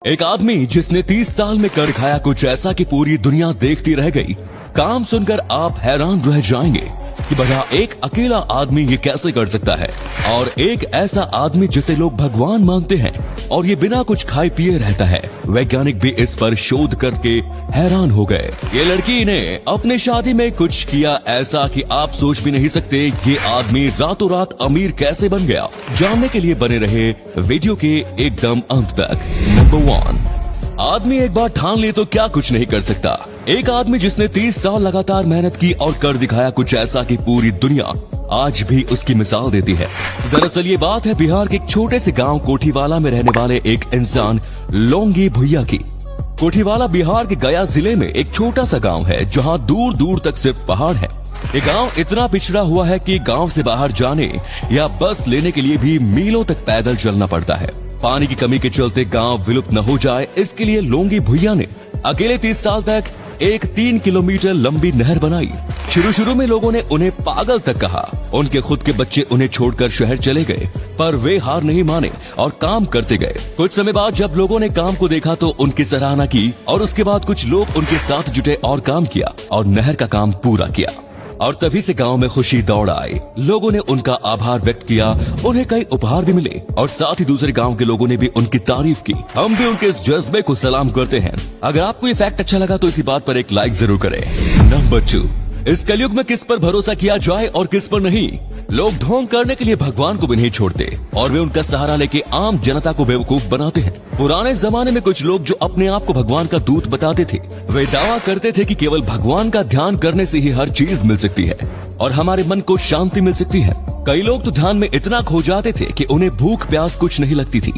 एक आदमी जिसने 30 साल में कर खाया कुछ ऐसा कि पूरी दुनिया देखती रह गई। काम सुनकर आप हैरान रह जाएंगे कि भला एक अकेला आदमी ये कैसे कर सकता है, और एक ऐसा आदमी जिसे लोग भगवान मानते हैं और ये बिना कुछ खाए पिए रहता है। वैज्ञानिक भी इस पर शोध करके हैरान हो गए। ये लड़की ने अपने शादी में कुछ किया ऐसा कि आप सोच भी नहीं सकते ये आदमी रातों रात अमीर कैसे बन गया। जानने के लिए बने रहे वीडियो के एकदम अंत तक। नंबर 1, आदमी एक बार ठान ले तो क्या कुछ नहीं कर सकता। एक आदमी जिसने 30 साल लगातार मेहनत की और कर दिखाया कुछ ऐसा कि पूरी दुनिया आज भी उसकी मिसाल देती है। दरअसल ये बात है बिहार के एक छोटे से गांव कोठीवाला में रहने वाले एक इंसान लोंगी भुइया की। कोठीवाला बिहार के गया जिले में एक छोटा सा गांव है जहां दूर दूर तक सिर्फ पहाड़ है। ये गांव इतना पिछड़ा हुआ है कि गांव से बाहर जाने या बस लेने के लिए भी मीलों तक पैदल चलना पड़ता है। पानी की कमी के चलते गांव विलुप्त न हो जाए, इसके लिए लोंगी भुइया ने अकेले 30 साल तक एक 3 किलोमीटर लंबी नहर बनाई। शुरू में लोगों ने उन्हें पागल तक कहा। उनके खुद के बच्चे उन्हें छोड़कर शहर चले गए, पर वे हार नहीं माने और काम करते गए। कुछ समय बाद जब लोगों ने काम को देखा तो उनकी सराहना की और उसके बाद कुछ लोग उनके साथ जुटे और काम किया और नहर का काम पूरा किया। और तभी से गांव में खुशी दौड़ आई। लोगों ने उनका आभार व्यक्त किया, उन्हें कई उपहार भी मिले और साथ ही दूसरे गांव के लोगों ने भी उनकी तारीफ की। हम भी उनके इस जज्बे को सलाम करते हैं। अगर आपको ये फैक्ट अच्छा लगा तो इसी बात पर एक लाइक जरूर करें। नंबर 2, इस कलयुग में किस पर भरोसा किया जाए और किस पर नहीं। लोग ढोंग करने के लिए भगवान को भी नहीं छोड़ते और वे उनका सहारा लेके आम जनता को बेवकूफ बनाते हैं। पुराने जमाने में कुछ लोग जो अपने आप को भगवान का दूत बताते थे, वे दावा करते थे कि केवल भगवान का ध्यान करने से ही हर चीज मिल सकती है और हमारे मन को शांति मिल सकती है। कई लोग तो ध्यान में इतना खो जाते थे कि उन्हें भूख प्यास कुछ नहीं लगती थी।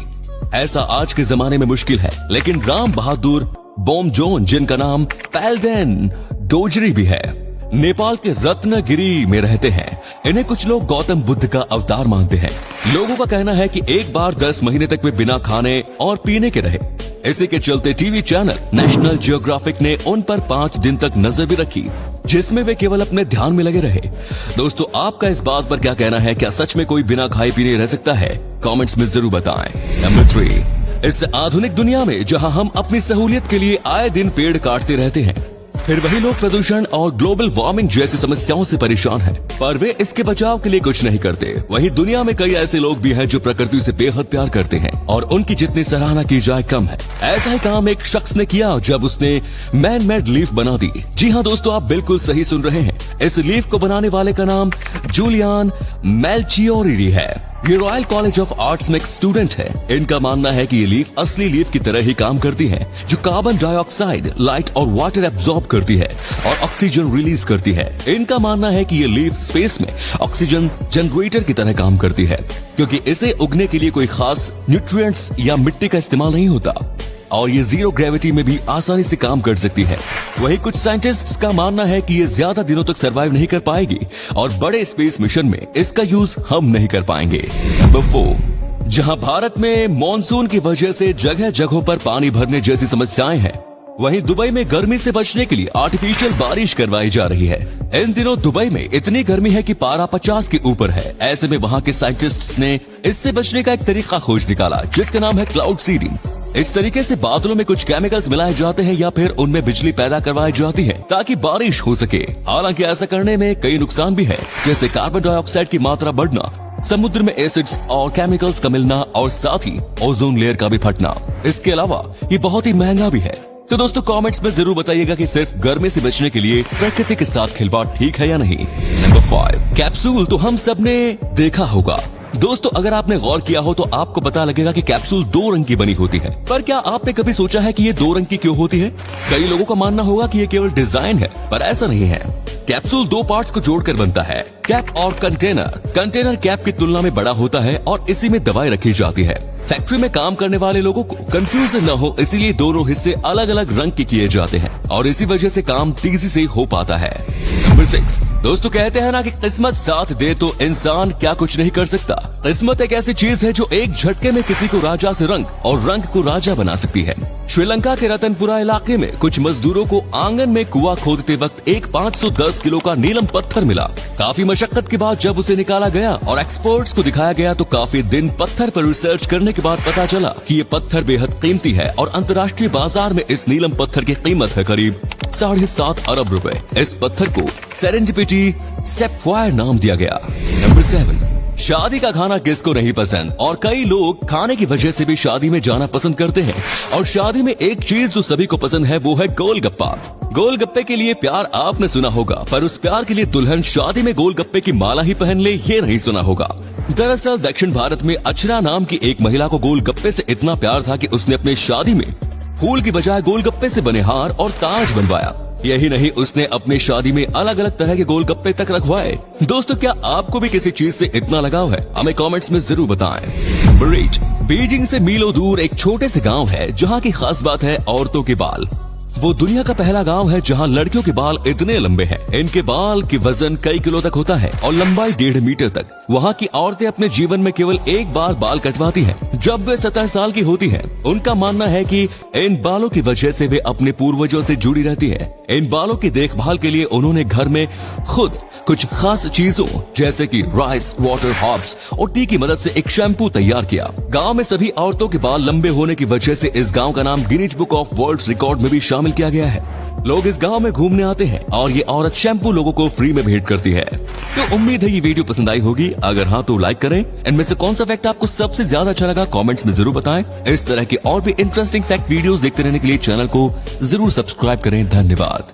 ऐसा आज के जमाने में मुश्किल है, लेकिन राम बहादुर बोमजोन, जिनका नाम पैलडेन डोजरी भी है, नेपाल के रत्नगिरी में रहते हैं। इन्हें कुछ लोग गौतम बुद्ध का अवतार मानते हैं। लोगों का कहना है कि एक बार 10 महीने तक वे बिना खाने और पीने के रहे। इसी के चलते टीवी चैनल नेशनल जियोग्राफिक ने उन पर 5 दिन तक नजर भी रखी, जिसमें वे केवल अपने ध्यान में लगे रहे। दोस्तों, आपका इस बात पर क्या कहना है? क्या सच में कोई बिना खाए पीने रह सकता है? कमेंट्स में जरूर बताएं। नंबर 3, इस आधुनिक दुनिया में जहां हम अपनी सहूलियत के लिए आए दिन पेड़ काटते रहते हैं, फिर वही लोग प्रदूषण और ग्लोबल वार्मिंग जैसी समस्याओं से परेशान हैं, पर वे इसके बचाव के लिए कुछ नहीं करते। वहीं दुनिया में कई ऐसे लोग भी हैं जो प्रकृति से बेहद प्यार करते हैं और उनकी जितनी सराहना की जाए कम है। ऐसा ही काम एक शख्स ने किया जब उसने मैन मेड लीफ बना दी। जी हाँ दोस्तों, आप बिल्कुल सही सुन रहे हैं। इस लीफ को बनाने वाले का नाम जूलियन मेल्चियोरी है। ये रॉयल कॉलेज ऑफ आर्ट्स में एक स्टूडेंट है। इनका मानना है कि ये लीफ असली लीफ की तरह ही काम करती है, जो कार्बन डाइऑक्साइड, लाइट और वाटर एब्जॉर्ब करती है और ऑक्सीजन रिलीज करती है। इनका मानना है कि ये लीफ स्पेस में ऑक्सीजन जनरेटर की तरह काम करती है, क्योंकि इसे उगने के लिए कोई खास न्यूट्रिएंट्स या मिट्टी का इस्तेमाल नहीं होता और ये जीरो ग्रेविटी में भी आसानी से काम कर सकती है। वहीं कुछ साइंटिस्ट्स का मानना है कि ये ज्यादा दिनों तक सरवाइव नहीं कर पाएगी और बड़े स्पेस मिशन में इसका यूज हम नहीं कर पाएंगे। नंबर 4, जहां भारत में मॉनसून की वजह से जगह जगहों पर पानी भरने जैसी समस्याएं हैं, वहीं दुबई में गर्मी से बचने के लिए आर्टिफिशियल बारिश करवाई जा रही है। इन दिनों दुबई में इतनी गर्मी है कि पारा 50 के ऊपर है। ऐसे में वहां के साइंटिस्ट्स ने इससे बचने का एक तरीका खोज निकाला, जिसका नाम है क्लाउड सीडिंग। इस तरीके से बादलों में कुछ केमिकल्स मिलाए जाते हैं या फिर उनमें बिजली पैदा करवाई जाती है ताकि बारिश हो सके। हालांकि ऐसा करने में कई नुकसान भी है, जैसे कार्बन डाइऑक्साइड की मात्रा बढ़ना, समुद्र में एसिड्स और केमिकल्स का मिलना और साथ ही ओजोन लेयर का भी फटना। इसके अलावा ये बहुत ही महंगा भी है। तो दोस्तों, कमेंट्स में जरूर बताइएगा कि सिर्फ गर्मी से बचने के लिए प्रकृति के साथ खिलवाड़ ठीक है या नहीं। नंबर 5, कैप्सूल तो हम सब ने देखा होगा। दोस्तों, अगर आपने गौर किया हो तो आपको पता लगेगा कि कैप्सूल 2 रंग की बनी होती है। पर क्या आपने कभी सोचा है कि ये 2 रंग की क्यों होती है? कई लोगों का मानना होगा कि ये केवल डिजाइन है, पर ऐसा नहीं है। कैप्सूल 2 पार्ट्स को जोड़कर बनता है, कैप और कंटेनर। कंटेनर कैप की तुलना में बड़ा होता है और इसी में दवाई रखी जाती है। फैक्ट्री में काम करने वाले लोगों को कंफ्यूजन न हो, इसीलिए दोनों हिस्से अलग अलग रंग के किए जाते हैं और इसी वजह से काम तेजी से हो पाता है। नंबर 6, दोस्तों कहते हैं ना कि किस्मत साथ दे तो इंसान क्या कुछ नहीं कर सकता। किस्मत एक ऐसी चीज है जो एक झटके में किसी को राजा से रंग और रंग को राजा बना सकती है। श्रीलंका के रतनपुरा इलाके में कुछ मजदूरों को आंगन में कुआं खोदते वक्त एक 510 किलो का नीलम पत्थर मिला। काफी मशक्कत के बाद जब उसे निकाला गया और एक्सपर्ट्स को दिखाया गया तो काफी दिन पत्थर पर रिसर्च करने के बाद पता चला कि ये पत्थर बेहद कीमती है और अंतर्राष्ट्रीय बाजार में इस नीलम पत्थर की कीमत है करीब 7.5 अरब रुपए। इस पत्थर को सेरेंडिपिटी सैफायर नाम दिया गया। नंबर 7, शादी का खाना किसको नहीं पसंद और कई लोग खाने की वजह से भी शादी में जाना पसंद करते हैं। और शादी में एक चीज जो सभी को पसंद है वो है गोलगप्पा। गोलगप्पे के लिए प्यार आपने सुना होगा, पर उस प्यार के लिए दुल्हन शादी में गोलगप्पे की माला ही पहन ले ये नहीं सुना होगा। दरअसल दक्षिण भारत में अक्षरा नाम की एक महिला को गोलगप्पे से इतना प्यार था कि उसने अपनी शादी में फूल की बजाय गोलगप्पे से बने हार और ताज बनवाया। यही नहीं, उसने अपनी शादी में अलग अलग तरह के गोलगप्पे तक रखवाए। दोस्तों क्या आपको भी किसी चीज से इतना लगाव है? हमें कमेंट्स में जरूर बताएं। नंबर 8, बीजिंग से मीलों दूर एक छोटे से गांव है जहां की खास बात है औरतों के बाल। वो दुनिया का पहला गांव है जहां लड़कियों के बाल इतने लंबे हैं। इनके बाल की वजन कई किलो तक होता है और लंबाई 1.5 मीटर तक। वहां की औरतें अपने जीवन में केवल एक बार बाल कटवाती हैं जब वे 17 साल की होती हैं। उनका मानना है कि इन बालों की वजह से वे अपने पूर्वजों से जुड़ी रहती हैं। इन बालों की देखभाल के लिए उन्होंने घर में खुद कुछ खास चीजों जैसे कि राइस वाटर हर्ब्स और टी की मदद से एक शैम्पू तैयार किया। गांव में सभी औरतों के बाल लंबे होने की वजह से इस गांव का नाम Guinness book of world record में भी शामिल किया गया है। लोग इस गांव में घूमने आते हैं और ये औरत शैम्पू लोगों को फ्री में भेंट करती है। तो उम्मीद है ये वीडियो पसंद आई होगी। अगर हाँ तो लाइक करें। इनमें से कौन सा फैक्ट आपको सबसे ज्यादा अच्छा लगा कमेंट्स में जरूर बताएं। इस तरह के और भी इंटरेस्टिंग फैक्ट वीडियोस देखते रहने के लिए चैनल को जरूर सब्सक्राइब करें। धन्यवाद।